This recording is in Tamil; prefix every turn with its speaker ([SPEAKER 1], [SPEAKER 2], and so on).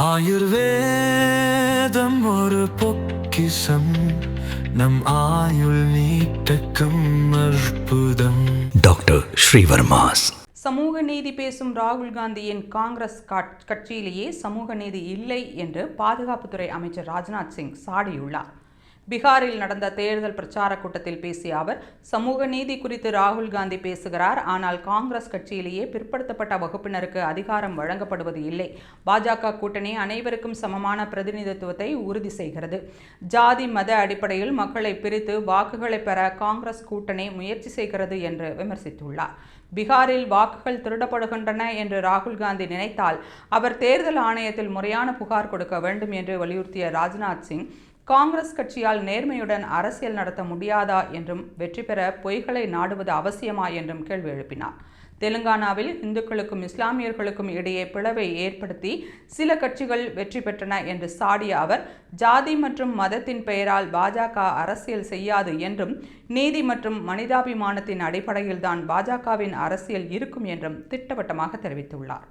[SPEAKER 1] ஆயுர்வேதம் ஒரு பொக்கிஷம், நம் ஆயுள் நீட்டக்கும் அற்புதம். டாக்டர் ஸ்ரீவர்மாஸ்.
[SPEAKER 2] சமூக நீதி பேசும் ராகுல் காந்தியின் காங்கிரஸ் கட்சியிலேயே சமூக நீதி இல்லை என்று பாதுகாப்புத்துறை அமைச்சர் ராஜ்நாத் சிங் சாடியுள்ளார். பீகாரில் நடந்த தேர்தல் பிரச்சார கூட்டத்தில் பேசிய அவர், சமூக நீதி குறித்து ராகுல் காந்தி பேசுகிறார், ஆனால் காங்கிரஸ் கட்சியிலேயே பிற்படுத்தப்பட்ட வகுப்பினருக்கு அதிகாரம் வழங்கப்படுவது இல்லை. பாஜக கூட்டணி அனைவருக்கும் சமமான பிரதிநிதித்துவத்தை உறுதி செய்கிறது. ஜாதி மத அடிப்படையில் மக்களை பிரித்து வாக்குகளை பெற காங்கிரஸ் கூட்டணி முயற்சி செய்கிறது என்று விமர்சித்துள்ளார். பீகாரில் வாக்குகள் திருடப்படுகின்றன என்று ராகுல் காந்தி நினைத்தால் அவர் தேர்தல் ஆணையத்தில் முறையான புகார் கொடுக்க வேண்டும் என்று வலியுறுத்திய ராஜ்நாத் சிங், காங்கிரஸ் கட்சியால் நேர்மையுடன் அரசியல் நடத்த முடியாதா என்றும், வெற்றி பெற பொய்களை நாடுவது அவசியமா என்றும் கேள்வி எழுப்பினார். தெலுங்கானாவில் இந்துக்களுக்கும் இஸ்லாமியர்களுக்கும் இடையே பிளவை ஏற்படுத்தி சில கட்சிகள் வெற்றி பெற்றன என்று சாடிய அவர், ஜாதி மற்றும் மதத்தின் பெயரால் பாஜக அரசியல் செய்யாது என்றும், நீதி மற்றும் மனிதாபிமானத்தின் அடிப்படையில்தான் பாஜகவின் அரசியல் இருக்கும் என்றும் திட்டவட்டமாக தெரிவித்துள்ளார்.